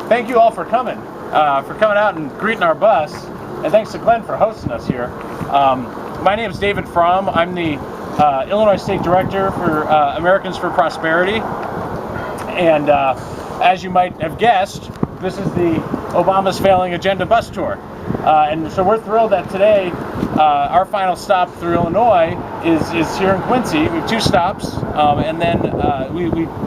thank you all for coming out and greeting our bus, and thanks to Glenn for hosting us here. My name is David Fromm. I'm the Illinois State Director for Americans for Prosperity, and as you might have guessed, this is the Obama's Failing Agenda bus tour. And so we're thrilled that today our final stop through Illinois is here in Quincy. We have 2 stops, and then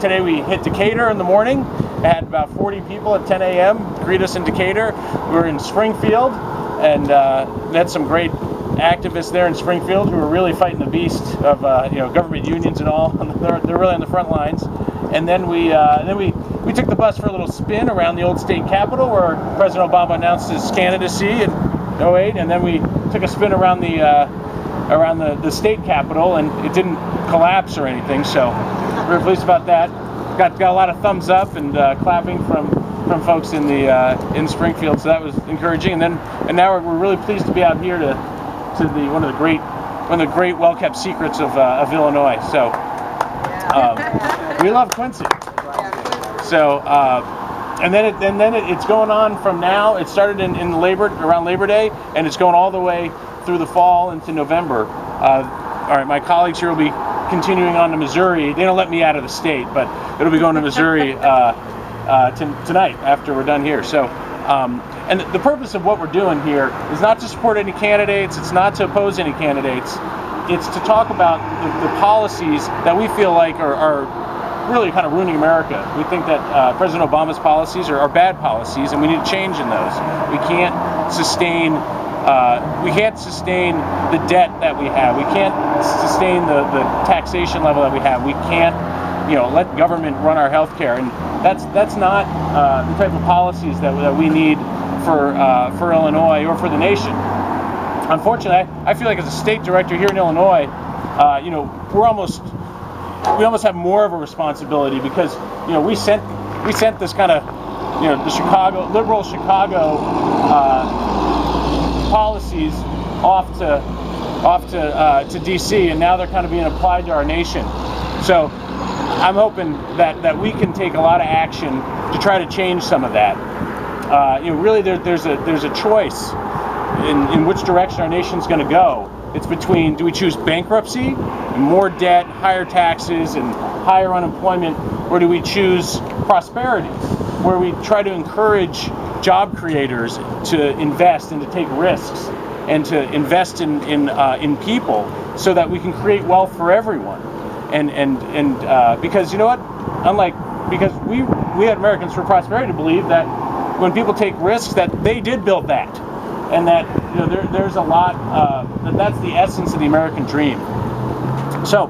today we hit Decatur in the morning. Had about 40 people at 10 a.m. greet us in Decatur. We're in Springfield, and met some great activists there in Springfield who were really fighting the beast of government unions and all. They're really on the front lines. And then we took the bus for a little spin around the old state capitol where President Obama announced his candidacy in 2008, and then we took a spin around the state capitol, and it didn't collapse or anything, so we're pleased about that. Got a lot of thumbs up and clapping from folks in Springfield, so that was encouraging. And now we're really pleased to be out here to one of the great well-kept secrets of Illinois. So we love Quincy. So and then it's going on from now. It started around Labor Day, and it's going all the way through the fall into November. All right, my colleagues here will be continuing on to Missouri. They don't let me out of the state, but it'll be going to Missouri tonight after we're done here. So, and the purpose of what we're doing here is not to support any candidates. It's not to oppose any candidates. It's to talk about the policies that we feel like are really kind of ruining America. We think that President Obama's policies are bad policies, and we need to change in those. We can't sustain the debt that we have. We can't sustain the taxation level that we have. We can't, let government run our health care, and that's not the type of policies that we need for Illinois or for the nation. Unfortunately, I feel like as a state director here in Illinois, we almost have more of a responsibility because we sent this kind of the liberal Chicago policies off to DC, and now they're kind of being applied to our nation. So I'm hoping that we can take a lot of action to try to change some of that. Really, there's a choice in which direction our nation's going to go. It's between, do we choose bankruptcy and more debt, higher taxes, and higher unemployment, or do we choose prosperity, where we try to encourage job creators to invest and to take risks and to invest in people so that we can create wealth for everyone. And because you know what? Because we had Americans for Prosperity to believe that when people take risks, that they did build that, and that there's a lot that's the essence of the American dream. So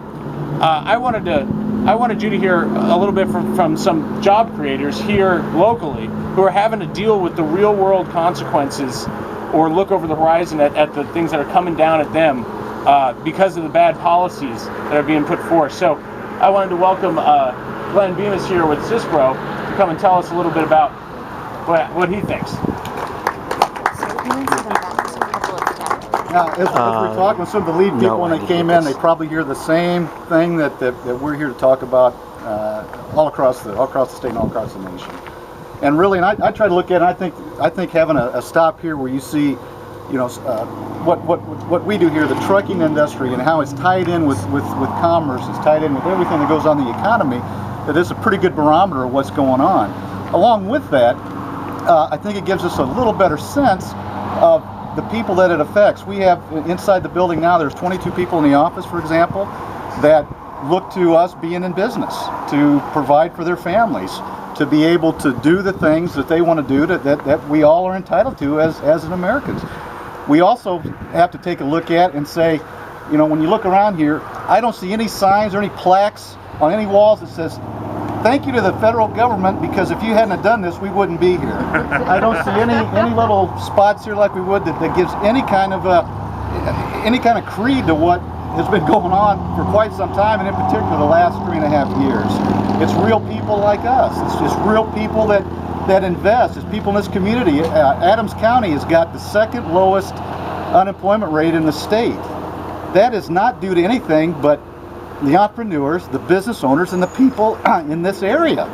I wanted you to hear a little bit from some job creators here locally who are having to deal with the real world consequences or look over the horizon at the things that are coming down at them because of the bad policies that are being put forth. So I wanted to welcome Glenn Bemis here with CISPRO to come and tell us a little bit about what he thinks. Now, as we're talking with some of the lead people when they came in, they probably hear the same thing that we're here to talk about all across the state and all across the nation. And really, I try to look at it. I think having a stop here where you see, what we do here, the trucking industry, and how it's tied in with commerce, it's tied in with everything that goes on in the economy. That is a pretty good barometer of what's going on. Along with that, I think it gives us a little better sense of the people that it affects. We have inside the building now, there's 22 people in the office, for example, that look to us being in business to provide for their families, to be able to do the things that they want to do that we all are entitled to as Americans. We also have to take a look at and say, when you look around here, I don't see any signs or any plaques on any walls that says, thank you to the federal government, because if you hadn't have done this, we wouldn't be here. I don't see any little spots here like we would that gives any kind of creed to what has been going on for quite some time, and in particular the last 3.5 years. It's real people like us. It's just real people that invest. It's people in this community. Adams County has got the second lowest unemployment rate in the state. That is not due to anything but the entrepreneurs, the business owners, and the people in this area.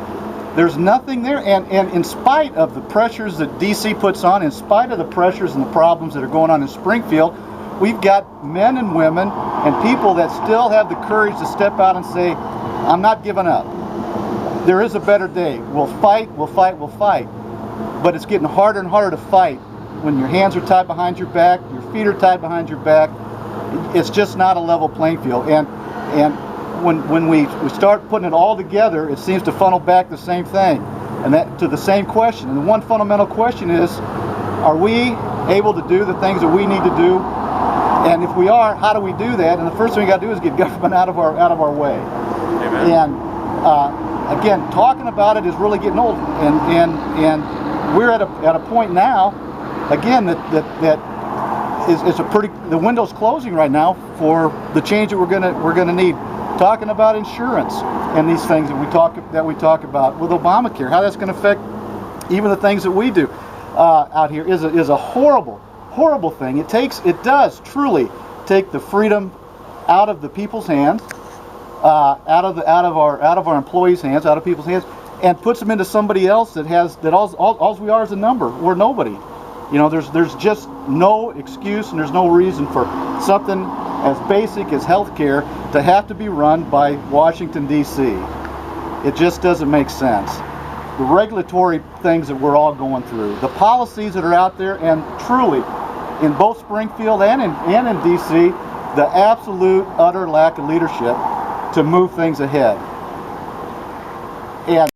There's nothing there, and in spite of the pressures that DC puts on, in spite of the pressures and the problems that are going on in Springfield, we've got men and women and people that still have the courage to step out and say, I'm not giving up. There is a better day. We'll fight, we'll fight, we'll fight. But it's getting harder and harder to fight when your hands are tied behind your back, your feet are tied behind your back. It's just not a level playing field. And when we start putting it all together, it seems to funnel back the same thing, and that to the same question. And the one fundamental question is, are we able to do the things that we need to do? And if we are, how do we do that? And the first thing we got to do is get government out of our way. Amen. And again, talking about it is really getting old. And we're at a point now, again, that is a pretty, the window's closing right now for the change that we're gonna need. Talking about insurance and these things that we talk about with Obamacare, how that's going to affect even the things that we do out here is a horrible thing. It does truly take the freedom out of the people's hands, out of our employees' hands, out of people's hands, and puts them into somebody else that all we are is a number. We're nobody. You know, there's just no excuse and there's no reason for something as basic as healthcare to have to be run by Washington, D.C. It just doesn't make sense. The regulatory things that we're all going through, the policies that are out there, and truly, in both Springfield and in D.C., the absolute, utter lack of leadership to move things ahead. And